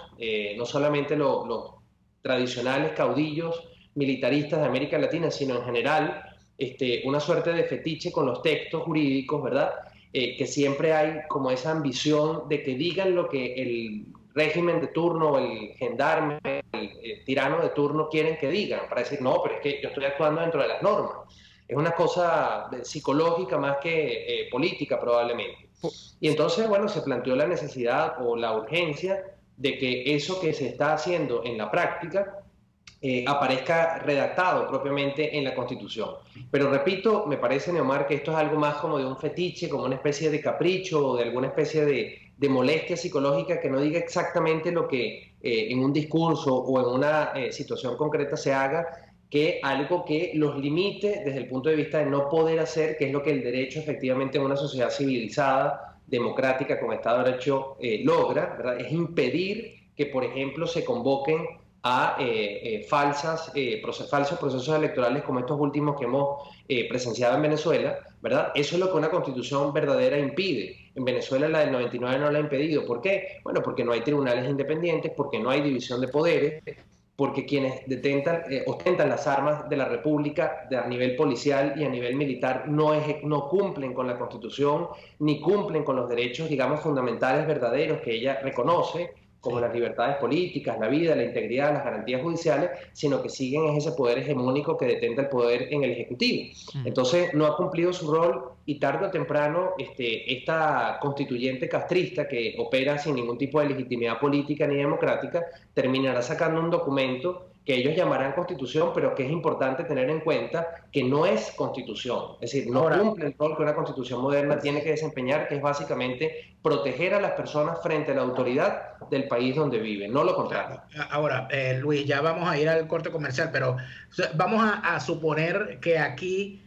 no solamente los tradicionales caudillos militaristas de América Latina, sino en general una suerte de fetiche con los textos jurídicos, ¿verdad? Que siempre hay como esa ambición de que digan lo que el régimen de turno, el gendarme, el tirano de turno quieren que digan, para decir, no, pero es que yo estoy actuando dentro de las normas. Es una cosa psicológica más que política probablemente. Y entonces, bueno, se planteó la necesidad o la urgencia de que eso que se está haciendo en la práctica aparezca redactado propiamente en la Constitución. Pero repito, me parece, Neomar, que esto es algo más como de un fetiche, como una especie de capricho o de alguna especie de molestia psicológica que no diga exactamente lo que en un discurso o en una situación concreta se haga, que algo que los limite desde el punto de vista de no poder hacer, que es lo que el derecho efectivamente en una sociedad civilizada, democrática, con Estado de Derecho logra, ¿verdad? Es impedir que, por ejemplo, se convoquen a falsos procesos electorales como estos últimos que hemos presenciado en Venezuela, ¿verdad? Eso es lo que una constitución verdadera impide. En Venezuela la del 99 no la ha impedido. ¿Por qué? Bueno, porque no hay tribunales independientes, porque no hay división de poderes, porque quienes ostentan las armas de la República a nivel policial y a nivel militar no cumplen con la Constitución ni cumplen con los derechos, digamos, fundamentales verdaderos que ella reconoce, como las libertades políticas, la vida, la integridad, las garantías judiciales, sino que siguen ese poder hegemónico que detenta el poder en el Ejecutivo. Entonces no ha cumplido su rol y tarde o temprano esta constituyente castrista que opera sin ningún tipo de legitimidad política ni democrática terminará sacando un documento que ellos llamarán constitución, pero que es importante tener en cuenta que no es constitución. Es decir, no cumple el rol que una constitución moderna tiene que desempeñar, que es básicamente proteger a las personas frente a la autoridad del país donde viven, no lo contrario. Ahora, Luis, ya vamos a ir al corte comercial, pero vamos a suponer que aquí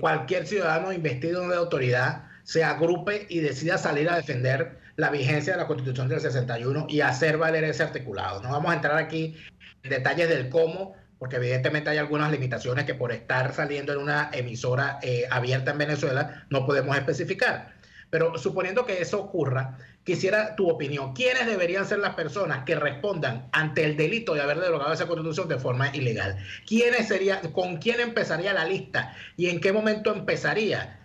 cualquier ciudadano investido de autoridad se agrupe y decida salir a defender la vigencia de la Constitución del 61 y hacer valer ese articulado. No vamos a entrar aquí en detalles del cómo, porque evidentemente hay algunas limitaciones que por estar saliendo en una emisora abierta en Venezuela no podemos especificar. Pero suponiendo que eso ocurra, quisiera tu opinión. ¿Quiénes deberían ser las personas que respondan ante el delito de haber derogado esa Constitución de forma ilegal? ¿Quiénes serían, con quién empezaría la lista y en qué momento empezaría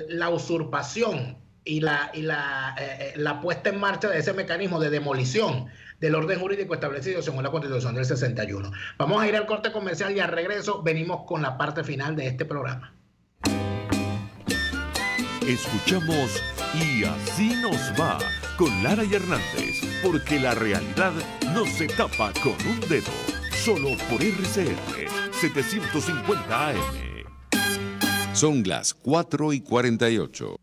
la usurpación y la puesta en marcha de ese mecanismo de demolición del orden jurídico establecido según la Constitución del 61? Vamos a ir al corte comercial y al regreso venimos con la parte final de este programa. Escuchamos Y Así Nos Va con Lara y Hernández, porque la realidad no se tapa con un dedo. Solo por RCR 750 AM. Son las 4:48.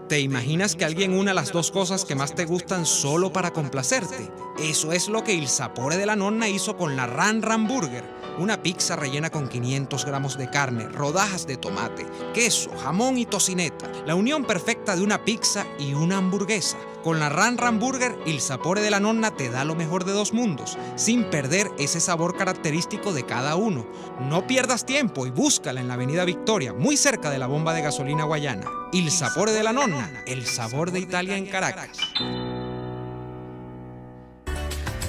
¿Te imaginas que alguien una las dos cosas que más te gustan solo para complacerte? Eso es lo que Il Sapore della Nonna hizo con la Ran Ran Burger. Una pizza rellena con 500 gramos de carne, rodajas de tomate, queso, jamón y tocineta. La unión perfecta de una pizza y una hamburguesa. Con la Ran Ran Burger, Il Sapore della Nonna te da lo mejor de dos mundos, sin perder ese sabor característico de cada uno. No pierdas tiempo y búscala en la Avenida Victoria, muy cerca de la bomba de gasolina Guayana. Il Sapore della Nonna, el sabor de Italia en Caracas.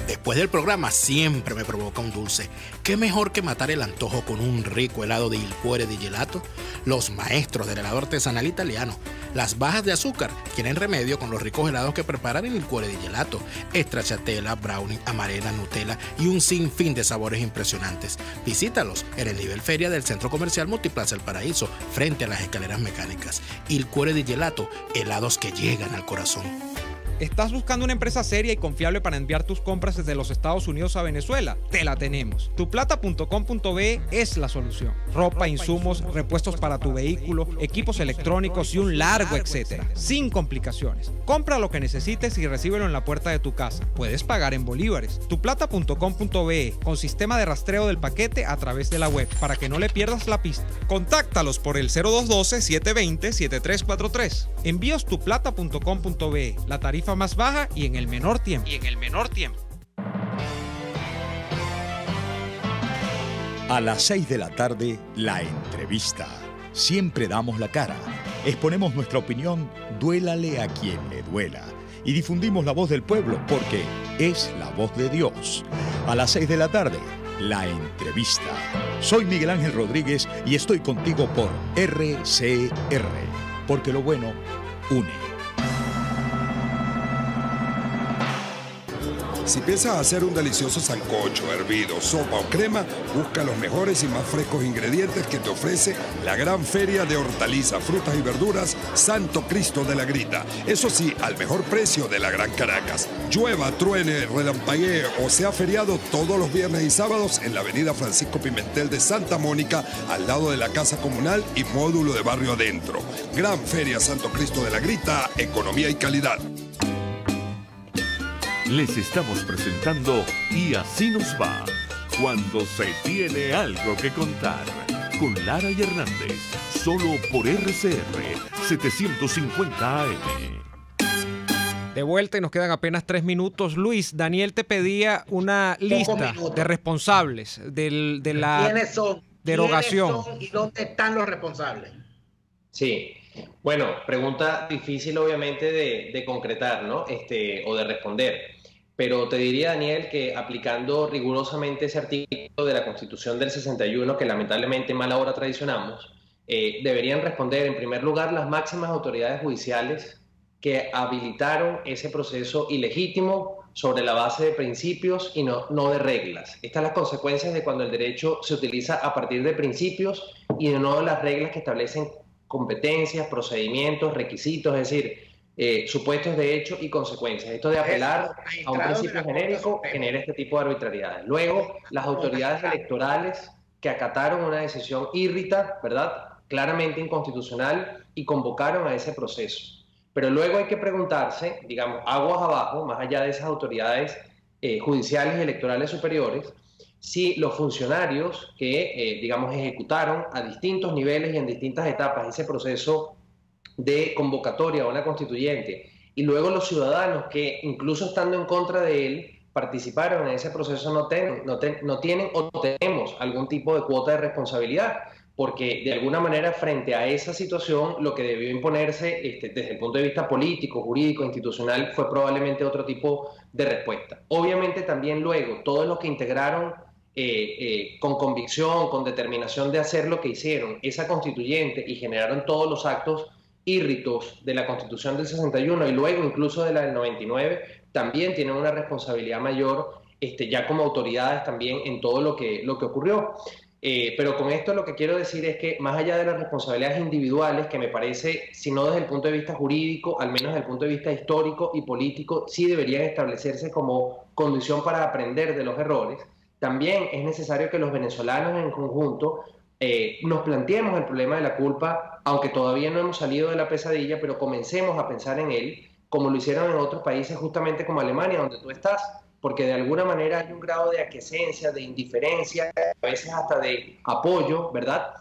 Después del programa siempre me provoca un dulce. ¿Qué mejor que matar el antojo con un rico helado de Il Cuore di Gelato? Los maestros del helado artesanal italiano. Las bajas de azúcar tienen remedio con los ricos helados que preparan en Il Cuore di Gelato. Stracciatella, brownie, amarena, Nutella y un sinfín de sabores impresionantes. Visítalos en el nivel feria del Centro Comercial Multiplaza El Paraíso, frente a las escaleras mecánicas. Il Cuore di Gelato, helados que llegan al corazón. ¿Estás buscando una empresa seria y confiable para enviar tus compras desde los Estados Unidos a Venezuela? Te la tenemos. Tuplata.com.be es la solución. Ropa, insumos, repuestos para tu vehículo, equipos electrónicos y un largo etcétera. Sin complicaciones. Compra lo que necesites y recíbelo en la puerta de tu casa. Puedes pagar en bolívares. Tuplata.com.be con sistema de rastreo del paquete a través de la web para que no le pierdas la pista. Contáctalos por el 0212-720-7343. Envíos tuplata.com.be. La tarifa más baja y en el menor tiempo. A las 6 de la tarde, la entrevista. Siempre damos la cara. Exponemos nuestra opinión, duélale a quien le duela. Y difundimos la voz del pueblo porque es la voz de Dios. A las 6 de la tarde, la entrevista. Soy Miguel Ángel Rodríguez y estoy contigo por RCR. Porque lo bueno une. Si piensas hacer un delicioso sancocho, hervido, sopa o crema, busca los mejores y más frescos ingredientes que te ofrece la gran feria de hortalizas, frutas y verduras Santo Cristo de la Grita. Eso sí, al mejor precio de la Gran Caracas. Llueva, truene, relampaguee o sea feriado todos los viernes y sábados en la avenida Francisco Pimentel de Santa Mónica, al lado de la Casa Comunal y módulo de Barrio Adentro. Gran Feria Santo Cristo de la Grita, economía y calidad. Les estamos presentando Y Así Nos Va, cuando se tiene algo que contar, con Lara y Hernández, solo por RCR 750 AM. De vuelta y nos quedan apenas 3 minutos. Luis, Daniel te pedía una lista de responsables de la derogación. ¿Quiénes son y dónde están los responsables? Sí, bueno, pregunta difícil obviamente de concretar, ¿no? O de responder. Pero te diría, Daniel, que aplicando rigurosamente ese artículo de la Constitución del 61, que lamentablemente mala hora traicionamos, deberían responder en primer lugar las máximas autoridades judiciales que habilitaron ese proceso ilegítimo sobre la base de principios y no de reglas. Estas son las consecuencias de cuando el derecho se utiliza a partir de principios y de no de las reglas que establecen competencias, procedimientos, requisitos. Es decir, supuestos de hecho y consecuencias. Esto de apelar a un principio genérico genera este tipo de arbitrariedades. Luego, las autoridades electorales que acataron una decisión írrita, ¿verdad?, claramente inconstitucional, y convocaron a ese proceso. Pero luego hay que preguntarse, digamos, aguas abajo, más allá de esas autoridades judiciales y electorales superiores, si los funcionarios que, digamos, ejecutaron a distintos niveles y en distintas etapas ese proceso de convocatoria a una constituyente, y luego los ciudadanos que, incluso estando en contra de él, participaron en ese proceso, no tienen o tenemos algún tipo de cuota de responsabilidad, porque de alguna manera frente a esa situación lo que debió imponerse desde el punto de vista político, jurídico, institucional fue probablemente otro tipo de respuesta. Obviamente también luego todos los que integraron con convicción, con determinación de hacer lo que hicieron esa constituyente y generaron todos los actos írritos de la Constitución del 61 y luego incluso de la del 99, también tienen una responsabilidad mayor ya como autoridades también en todo lo que ocurrió. Pero con esto lo que quiero decir es que más allá de las responsabilidades individuales, que me parece, si no desde el punto de vista jurídico, al menos desde el punto de vista histórico y político, sí deberían establecerse como condición para aprender de los errores, también es necesario que los venezolanos en conjunto nos planteemos el problema de la culpa, aunque todavía no hemos salido de la pesadilla, pero comencemos a pensar en él, como lo hicieron en otros países, justamente como Alemania, donde tú estás, porque de alguna manera hay un grado de aquiescencia, de indiferencia, a veces hasta de apoyo, ¿verdad?,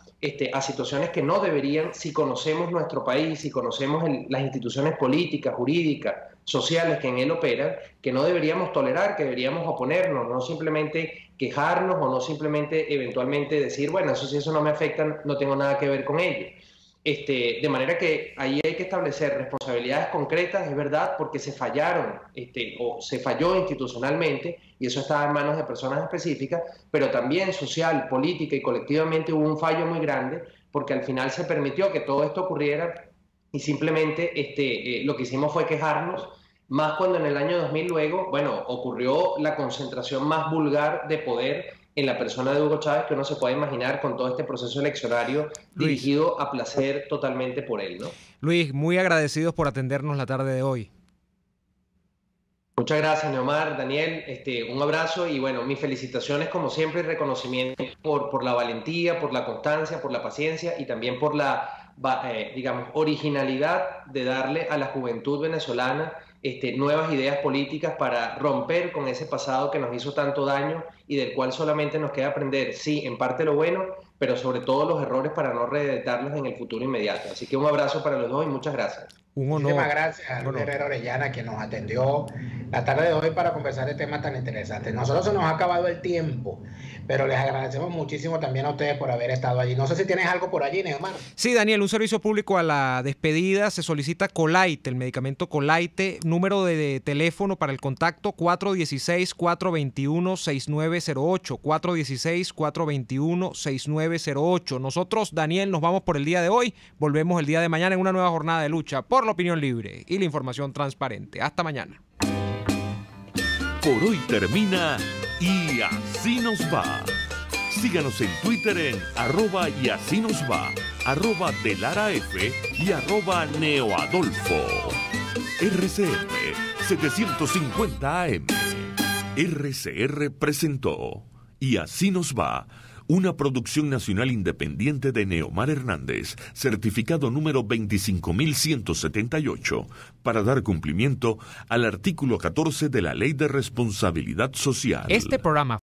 a situaciones que no deberían, si conocemos nuestro país, si conocemos las instituciones políticas, jurídicas, sociales que en él operan, que no deberíamos tolerar, que deberíamos oponernos, no simplemente quejarnos o no simplemente eventualmente decir, bueno, eso sí, eso no me afecta, no tengo nada que ver con ello. De manera que ahí hay que establecer responsabilidades concretas, es verdad, porque se fallaron o se falló institucionalmente y eso estaba en manos de personas específicas, pero también social, política y colectivamente hubo un fallo muy grande porque al final se permitió que todo esto ocurriera y simplemente lo que hicimos fue quejarnos, más cuando en el año 2000 luego, bueno, ocurrió la concentración más vulgar de poder en la persona de Hugo Chávez que uno se puede imaginar con todo este proceso eleccionario dirigido a placer totalmente por él, ¿no? Luis, muy agradecidos por atendernos la tarde de hoy. Muchas gracias, Neomar, Daniel, un abrazo y bueno, mis felicitaciones como siempre y reconocimiento por la valentía, por la constancia, por la paciencia y también por la, digamos, originalidad de darle a la juventud venezolana nuevas ideas políticas para romper con ese pasado que nos hizo tanto daño y del cual solamente nos queda aprender, sí, en parte lo bueno, pero sobre todo los errores para no reeditarlos en el futuro inmediato. Así que un abrazo para los dos y muchas gracias. Muchísimas gracias a Luis Herrera Orellana, que nos atendió la tarde de hoy para conversar de temas tan interesantes. Nosotros se nos ha acabado el tiempo, pero les agradecemos muchísimo también a ustedes por haber estado allí. No sé si tienes algo por allí, Neomar. Sí, Daniel, un servicio público a la despedida. Se solicita Colaite, el medicamento Colaite. Número de teléfono para el contacto 416-421-6908. 416-421-6908. Nosotros, Daniel, nos vamos por el día de hoy. Volvemos el día de mañana en una nueva jornada de lucha por la opinión libre y la información transparente. Hasta mañana. Por hoy termina Y Así Nos Va. Síganos en Twitter en @YASÍNOSVA, @DeLaraF y @NeoAdolfo. RCR 750 AM. RCR presentó Y Así Nos Va, una producción nacional independiente de Neomar Hernández, certificado número 25178, para dar cumplimiento al artículo 14 de la Ley de Responsabilidad Social. Este programa